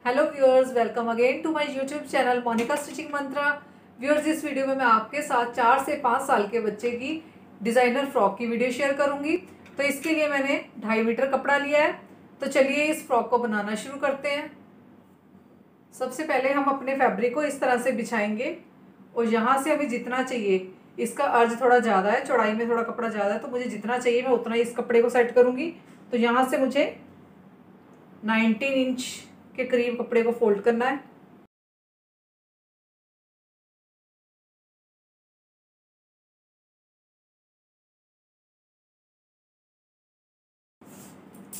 Hello viewers, welcome again to my YouTube channel Monica stitching mantra. Viewers, इस video में मैं आपके साथ 4 से 5 साल के बच्चे की डिज़ाइनर फ्रॉक की वीडियो शेयर करूंगी। तो इसके लिए मैंने 2.5 मीटर कपड़ा लिया है। तो चलिए इस फ्रॉक को बनाना शुरू करते हैं। सबसे पहले हम अपने फैब्रिक को इस तरह से बिछाएंगे और यहाँ से हमें जितना चाहिए, इसका अर्ज थोड़ा ज़्यादा है, चौड़ाई में थोड़ा कपड़ा ज़्यादा है, तो मुझे जितना चाहिए मैं उतना ही इस कपड़े को सेट करूँगी। तो यहाँ से मुझे 19 इंच के करीब कपड़े को फोल्ड करना है।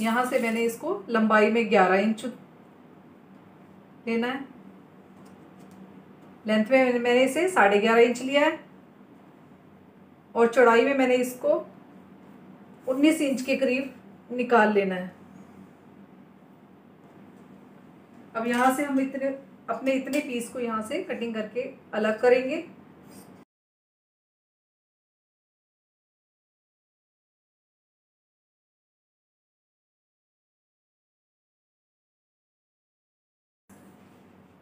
यहाँ से मैंने इसको लंबाई में 11 इंच लेना है। लेंथ में मैंने इसे 11.5 इंच लिया है और चौड़ाई में मैंने इसको 19 इंच के करीब निकाल लेना है। अब यहाँ से हम अपने इतने पीस को यहाँ से कटिंग करके अलग करेंगे।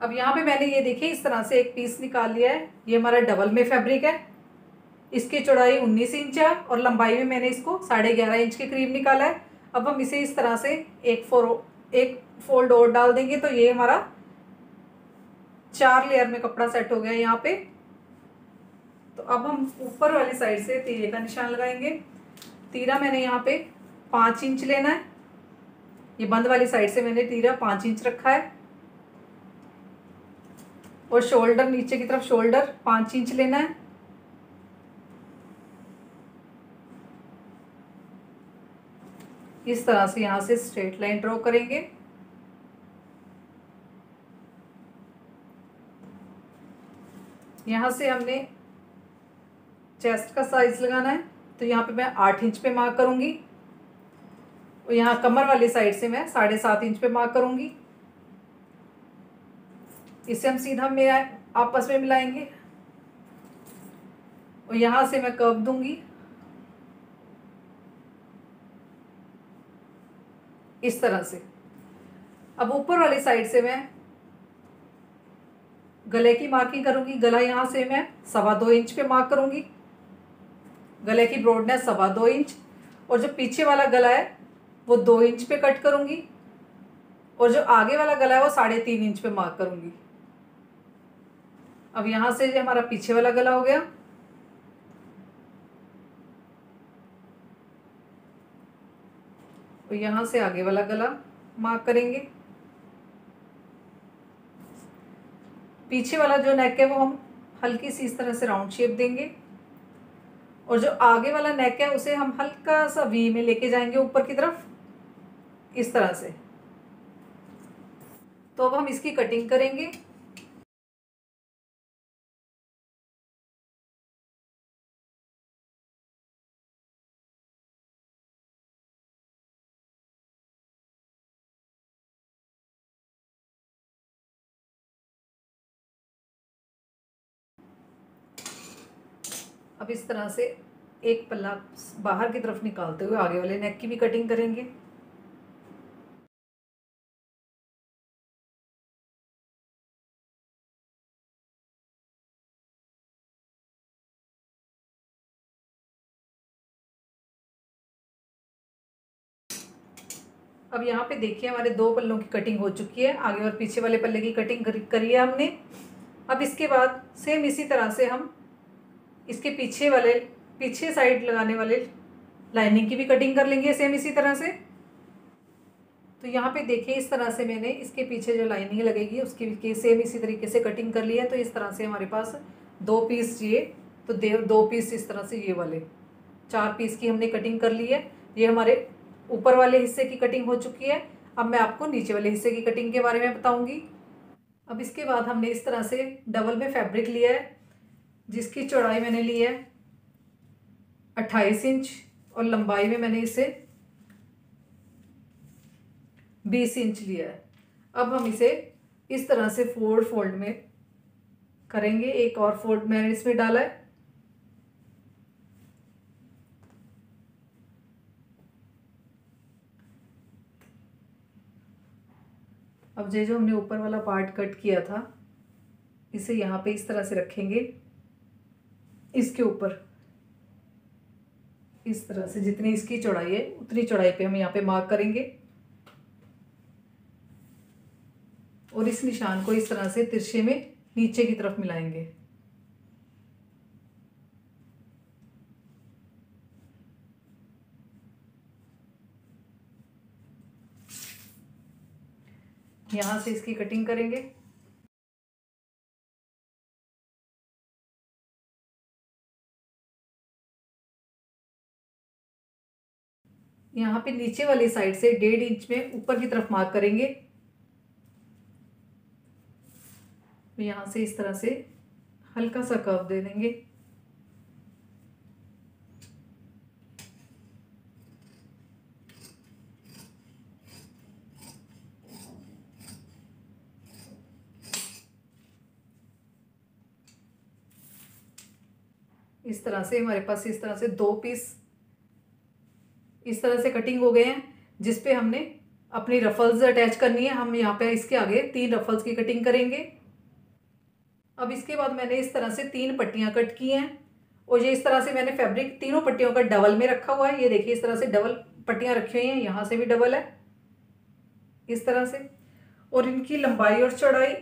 अब यहाँ पे मैंने ये देखिए इस तरह से एक पीस निकाल लिया है। ये हमारा डबल में फैब्रिक है। इसकी चौड़ाई 19 इंच है और लंबाई में मैंने इसको 11.5 इंच के करीब निकाला है। अब हम इसे इस तरह से एक फोल्ड और डाल देंगे तो ये हमारा 4 लेयर में कपड़ा सेट हो गया यहाँ पे। तो अब हम ऊपर वाली साइड से तीरे का निशान लगाएंगे। तीरा मैंने यहाँ पे 5 इंच लेना है। ये बंद वाली साइड से मैंने तीरा 5 इंच रखा है और शोल्डर, नीचे की तरफ शोल्डर 5 इंच लेना है। इस तरह से यहाँ से स्ट्रेट लाइन ड्रॉ करेंगे। यहाँ से हमने चेस्ट का साइज लगाना है, तो यहाँ पे मैं 8 इंच पे मार्क करूंगी और यहाँ कमर वाली साइड से मैं 7.5 इंच पे मार्क करूंगी। इसे हम सीधा मेरा आपस में मिलाएंगे और यहाँ से मैं कर्व दूंगी इस तरह से। अब ऊपर वाली साइड से मैं गले की मार्किंग करूंगी। गला यहाँ से मैं 2.25 इंच पे मार्क करूंगी। गले की ब्रॉडनेस 2.25 इंच और जो पीछे वाला गला है वो 2 इंच पे कट करूंगी और जो आगे वाला गला है वो 3.5 इंच पे मार्क करूंगी। अब यहाँ से जो हमारा पीछे वाला गला हो गया, तो यहाँ से आगे वाला गला मार्क करेंगे। पीछे वाला जो नेक है वो हम हल्की सी इस तरह से राउंड शेप देंगे और जो आगे वाला नेक है उसे हम हल्का सा वी में लेके जाएंगे ऊपर की तरफ इस तरह से। तो अब हम इसकी कटिंग करेंगे। अब इस तरह से एक पल्ला बाहर की तरफ निकालते हुए आगे वाले नेक की भी कटिंग करेंगे। अब यहाँ पे देखिए हमारे 2 पल्लों की कटिंग हो चुकी है। आगे और पीछे वाले पल्ले की कटिंग करी है हमने। अब इसके बाद सेम इसी तरह से हम इसके पीछे साइड लगाने वाले लाइनिंग की भी कटिंग कर लेंगे सेम इसी तरह से। तो यहाँ पे देखिए इस तरह से मैंने इसके पीछे जो लाइनिंग लगेगी उसकी सेम इसी तरीके से कटिंग कर लिया है। तो इस तरह से हमारे पास 2 पीस चाहिए, तो 2 पीस इस तरह से ये वाले 4 पीस की हमने कटिंग कर ली है। ये हमारे ऊपर वाले हिस्से की कटिंग हो चुकी है। अब मैं आपको नीचे वाले हिस्से की कटिंग के बारे में बताऊंगी। अब इसके बाद हमने इस तरह से डबल में फैब्रिक लिया है जिसकी चौड़ाई मैंने ली है 28 इंच और लंबाई में मैंने इसे 20 इंच लिया है। अब हम इसे इस तरह से फोल्ड में करेंगे। एक और फोल्ड मैंने इसमें डाला है। अब ये जो हमने ऊपर वाला पार्ट कट किया था इसे यहाँ पे इस तरह से रखेंगे, इसके ऊपर इस तरह से जितनी इसकी चौड़ाई है उतनी चौड़ाई पे हम यहाँ पे मार्क करेंगे और इस निशान को इस तरह से तिरछे में नीचे की तरफ मिलाएंगे। यहाँ से इसकी कटिंग करेंगे। यहाँ पे नीचे वाली साइड से 1.5 इंच में ऊपर की तरफ मार्क करेंगे। यहाँ से इस तरह से हल्का सा कर्व दे देंगे। इस तरह से हमारे पास इस तरह से 2 पीस इस तरह से कटिंग हो गए हैं, जिस पे हमने अपनी रफल्स अटैच करनी है। हम यहाँ पे इसके आगे 3 रफल्स की कटिंग करेंगे। अब इसके बाद मैंने इस तरह से 3 पट्टियाँ कट की हैं और ये इस तरह से मैंने फैब्रिक तीनों पट्टियों का डबल में रखा हुआ है। ये देखिए इस तरह से डबल पट्टियाँ रखी हुई हैं, यहाँ से भी डबल है इस तरह से। और इनकी लंबाई और चौड़ाई,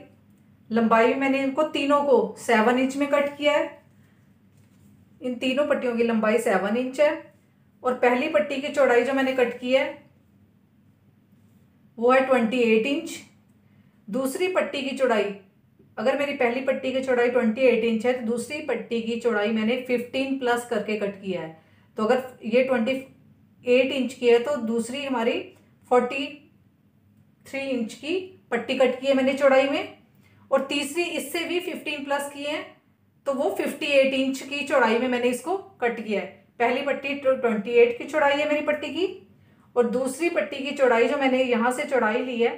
लंबाई मैंने इनको तीनों को 7 इंच में कट किया है। इन तीनों पट्टियों की लंबाई 7 इंच है और पहली पट्टी की चौड़ाई जो मैंने कट की है वो है 28 इंच। दूसरी पट्टी की चौड़ाई, अगर मेरी पहली पट्टी की चौड़ाई 28 इंच है तो दूसरी पट्टी की चौड़ाई मैंने 15 प्लस करके कट किया है। तो अगर ये 28 इंच की है तो दूसरी हमारी 43 इंच की पट्टी कट की है मैंने चौड़ाई में, और तीसरी इससे भी 15 प्लस की है तो वो 58 इंच की चौड़ाई में मैंने इसको कट किया है। पहली पट्टी 28 की चौड़ाई है मेरी पट्टी की और दूसरी पट्टी की चौड़ाई जो मैंने यहाँ से चौड़ाई ली है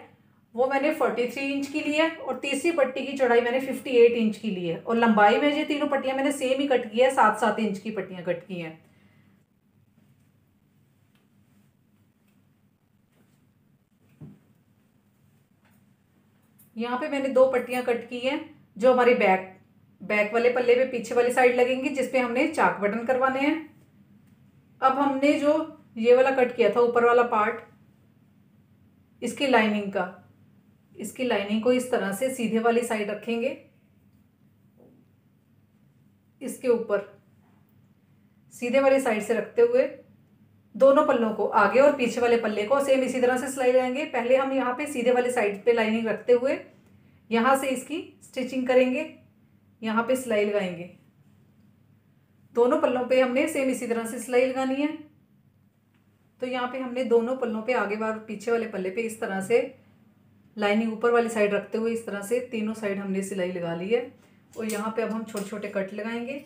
वो मैंने 43 इंच की ली है और तीसरी पट्टी की चौड़ाई मैंने 58 इंच की ली है। और लंबाई में ये तीनों पट्टियाँ मैंने सेम ही कट की है, 7-7 इंच की पट्टियाँ कट की हैं। यहाँ पे मैंने 2 पट्टियाँ कट की हैं जो हमारी बैक वाले पल्ले पे पीछे वाली साइड लगेंगी, जिसपे हमने चाक बटन करवाने हैं। अब हमने जो ये वाला कट किया था ऊपर वाला पार्ट, इसकी लाइनिंग को इस तरह से सीधे वाली साइड रखेंगे, इसके ऊपर सीधे वाली साइड से रखते हुए दोनों पल्लों को, आगे और पीछे वाले पल्ले को सेम इसी तरह से सिलाई लगाएंगे। पहले हम यहाँ पे सीधे वाली साइड पे लाइनिंग रखते हुए यहाँ से इसकी स्टिचिंग करेंगे, यहाँ पे सिलाई लगाएंगे। दोनों पल्लों पे हमने सेम इसी तरह से सिलाई लगानी है। तो यहाँ पे हमने दोनों पल्लों पे आगे और पीछे वाले पल्ले पे इस तरह से लाइनिंग ऊपर वाली साइड रखते हुए इस तरह से तीनों साइड हमने सिलाई लगा ली है। और यहाँ पे अब हम छोटे छोटे कट लगाएंगे।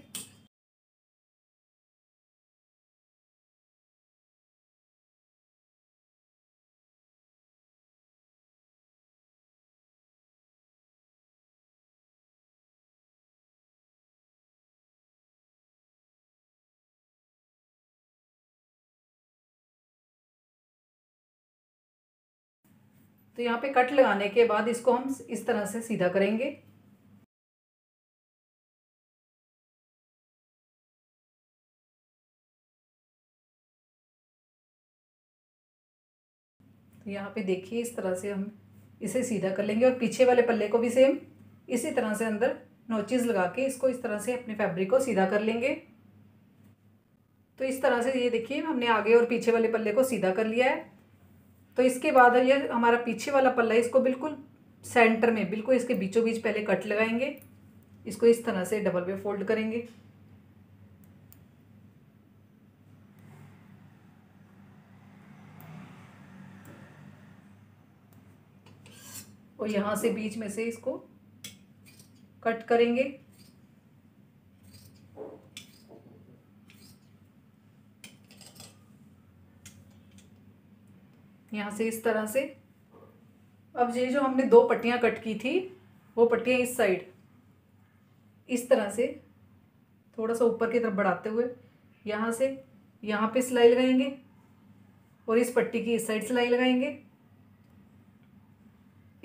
तो यहाँ पे कट लगाने के बाद इसको हम इस तरह से सीधा करेंगे। तो यहाँ पे देखिए इस तरह से हम इसे सीधा कर लेंगे और पीछे वाले पल्ले को भी सेम इसी तरह से अंदर नोचेस लगा के इसको इस तरह से अपने फैब्रिक को सीधा कर लेंगे। तो इस तरह से ये देखिए हमने आगे और पीछे वाले पल्ले को सीधा कर लिया है। तो इसके बाद ये हमारा पीछे वाला पल्ला, इसको बिल्कुल सेंटर में, बिल्कुल इसके बीचों बीच पहले कट लगाएंगे। इसको इस तरह से डबल में फोल्ड करेंगे और यहाँ से बीच में से इसको कट करेंगे। यहाँ से इस तरह से। अब ये जो हमने 2 पट्टियाँ कट की थी वो पट्टियाँ इस साइड इस तरह से थोड़ा सा ऊपर की तरफ बढ़ाते हुए यहाँ से यहाँ पे सिलाई लगाएंगे और इस पट्टी की इस साइड सिलाई लगाएंगे।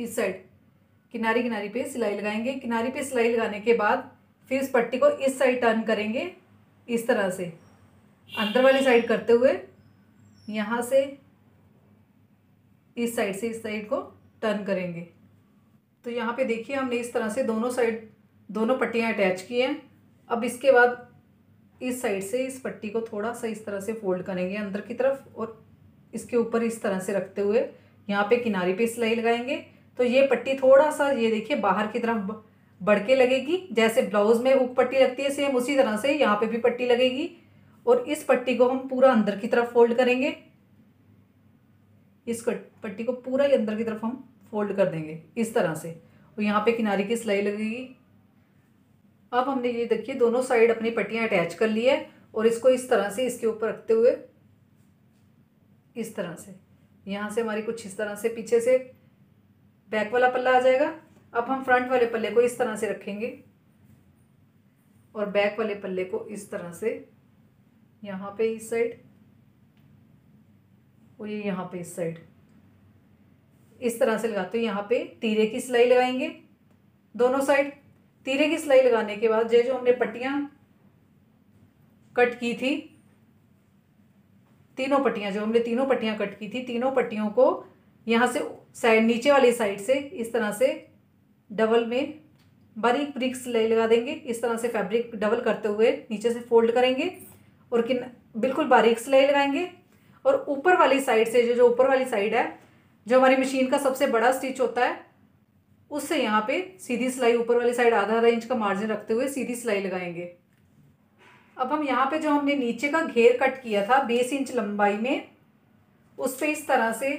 इस साइड किनारी किनारी पे सिलाई लगाएंगे। किनारी पे सिलाई लगाने के बाद फिर इस पट्टी को इस साइड टर्न करेंगे, इस तरह से अंदर वाली साइड करते हुए यहाँ से इस साइड से इस साइड को टर्न करेंगे। तो यहाँ पे देखिए हमने इस तरह से दोनों साइड दोनों पट्टियाँ अटैच की हैं। अब इसके बाद इस साइड से इस पट्टी को थोड़ा सा इस तरह से फोल्ड करेंगे अंदर की तरफ और इसके ऊपर इस तरह से रखते हुए यहाँ पे किनारे पे सिलाई लगाएंगे। तो ये पट्टी थोड़ा सा ये देखिए बाहर की तरफ बढ़ के लगेगी, जैसे ब्लाउज में हुक पट्टी लगती है सेम उसी तरह से यहाँ पे भी पट्टी लगेगी। और इस पट्टी को हम पूरा अंदर की तरफ फोल्ड करेंगे, इस पट्टी को पूरा ही अंदर की तरफ हम फोल्ड कर देंगे इस तरह से, और यहाँ पे किनारे की सिलाई लगेगी। अब हमने ये देखिए दोनों साइड अपनी पट्टियाँ अटैच कर ली है और इसको इस तरह से इसके ऊपर रखते हुए इस तरह से यहाँ से हमारी कुछ इस तरह से पीछे से बैक वाला पल्ला आ जाएगा। अब हम फ्रंट वाले पल्ले को इस तरह से रखेंगे और बैक वाले पल्ले को इस तरह से यहाँ पे इस साइड और ये यहाँ पे इस साइड इस तरह से लगाते हुए यहाँ पे तीरे की सिलाई लगाएंगे दोनों साइड। तीरे की सिलाई लगाने के बाद जो हमने पट्टियाँ कट की थी, तीनों पट्टियाँ जो हमने तीनों पट्टियाँ कट की थी, तीनों पट्टियों को यहाँ से साइड नीचे वाली साइड से इस तरह से डबल में बारीक बारीक सिलाई लगा देंगे। इस तरह से फैब्रिक डबल करते हुए नीचे से फोल्ड करेंगे और बिल्कुल बारीक सिलाई लगाएंगे। और ऊपर वाली साइड से जो ऊपर वाली साइड है, जो हमारी मशीन का सबसे बड़ा स्टिच होता है, उससे यहाँ पे सीधी सिलाई ऊपर वाली साइड आधा इंच का मार्जिन रखते हुए सीधी सिलाई लगाएंगे। अब हम यहाँ पे जो हमने नीचे का घेर कट किया था 20 इंच लंबाई में, उस पे इस तरह से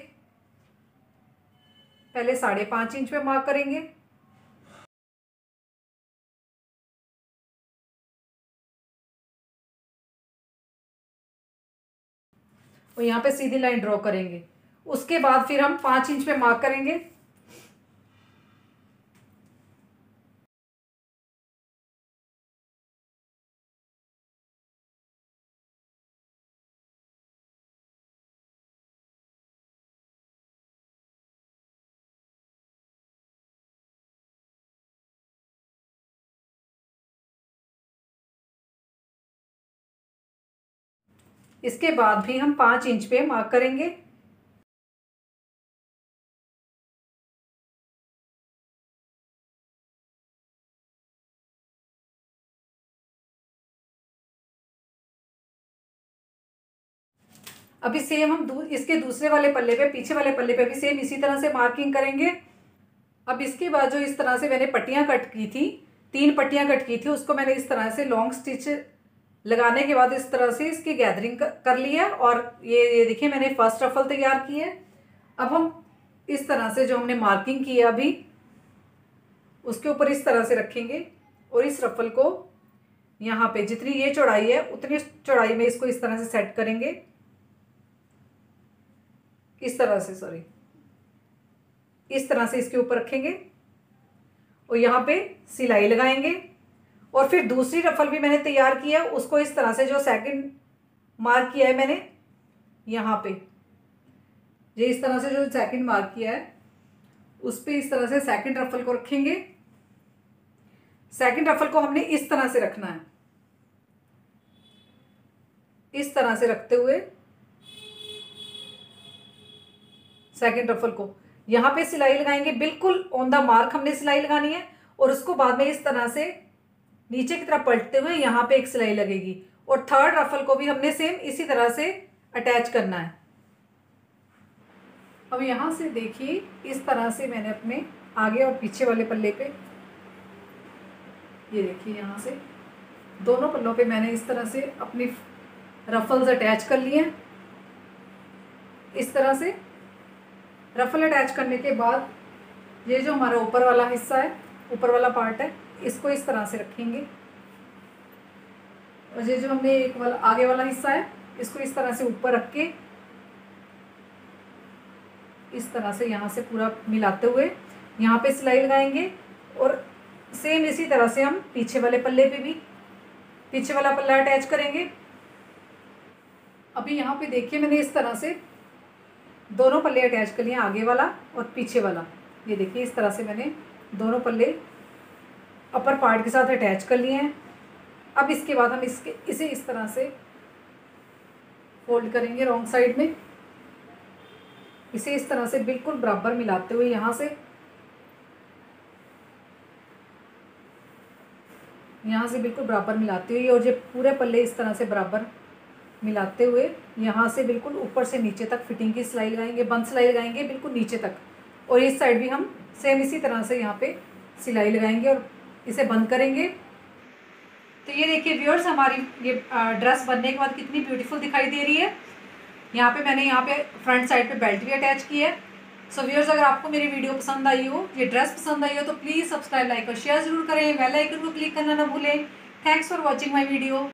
पहले 5.5 इंच पे मार्क करेंगे और यहाँ पे सीधी लाइन ड्रॉ करेंगे। उसके बाद फिर हम 5 इंच पे मार्क करेंगे इसके बाद भी हम 5 इंच पे मार्क करेंगे। अभी सेम हम इसके दूसरे वाले पल्ले पे, पीछे वाले पल्ले पे भी सेम इसी तरह से मार्किंग करेंगे। अब इसके बाद जो इस तरह से मैंने पट्टियाँ कट की थी, 3 पट्टियाँ कट की थी, उसको मैंने इस तरह से लॉन्ग स्टिच लगाने के बाद इस तरह से इसकी गैदरिंग कर ली है। और ये देखिए मैंने फर्स्ट रफल तैयार की है। अब हम इस तरह से जो हमने मार्किंग की है अभी, उसके ऊपर इस तरह से रखेंगे और इस रफल को यहाँ पे जितनी ये चौड़ाई है उतनी चौड़ाई में इसको इस तरह से सेट करेंगे, इस तरह से, सॉरी, इस तरह से इसके ऊपर रखेंगे और यहाँ पे सिलाई लगाएंगे। और फिर दूसरी रफल भी मैंने तैयार की है, उसको इस तरह से जो सेकंड मार्क किया है मैंने यहाँ पे, ये इस तरह से जो सेकंड मार्क किया है उस पे इस तरह से सेकंड रफल को रखेंगे। सेकंड रफल को हमने इस तरह से रखना है, इस तरह से रखते हुए सेकंड रफल को यहाँ पे सिलाई लगाएंगे, बिल्कुल ऑन द मार्क हमने सिलाई लगानी है। और उसको बाद में इस तरह से नीचे की तरफ पलटते हुए यहाँ पे एक सिलाई लगेगी और थर्ड रफल को भी हमने सेम इसी तरह से अटैच करना है। अब यहाँ से देखिए इस तरह से मैंने अपने आगे और पीछे वाले पल्ले पे, ये देखिए यहाँ से दोनों पल्लों पे मैंने इस तरह से अपनी रफल्स अटैच कर लिए हैं। इस तरह से रफल अटैच करने के बाद ये जो हमारा ऊपर वाला हिस्सा है, ऊपर वाला पार्ट है, इसको इस तरह से रखेंगे और ये जो हमने एक वाला आगे वाला हिस्सा है इसको इस तरह से ऊपर रख के इस तरह से यहाँ से पूरा मिलाते हुए यहाँ पे सिलाई लगाएंगे। और सेम इसी तरह से हम पीछे वाले पल्ले पे भी पीछे वाला पल्ला अटैच करेंगे। अभी यहाँ पे देखिए मैंने इस तरह से दोनों पल्ले अटैच कर लिए, आगे वाला और पीछे वाला। ये देखिए इस तरह से मैंने दोनों पल्ले अपर पार्ट के साथ अटैच कर लिए हैं। अब इसके बाद हम इसे इस तरह से फोल्ड करेंगे रॉन्ग साइड में। इसे इस तरह से बिल्कुल बराबर मिलाते हुए यहाँ से बिल्कुल बराबर मिलाते हुए, और ये पूरे पल्ले इस तरह से बराबर मिलाते हुए यहाँ से बिल्कुल ऊपर से नीचे तक फिटिंग की सिलाई लगाएंगे, बंद सिलाई लगाएंगे बिल्कुल नीचे तक। और इस साइड भी हम सेम इसी तरह से यहाँ पे सिलाई लगाएंगे और इसे बंद करेंगे। तो ये देखिए व्यूअर्स, हमारी ये ड्रेस बनने के बाद कितनी ब्यूटीफुल दिखाई दे रही है। मैंने यहाँ पे फ्रंट साइड पे बेल्ट भी अटैच की है। सो व्यूअर्स, अगर आपको मेरी वीडियो पसंद आई हो, ये ड्रेस पसंद आई हो, तो प्लीज़ सब्सक्राइब, लाइक और शेयर जरूर करें। बेल आइकन को क्लिक करना ना भूलें। Thanks for watching my video.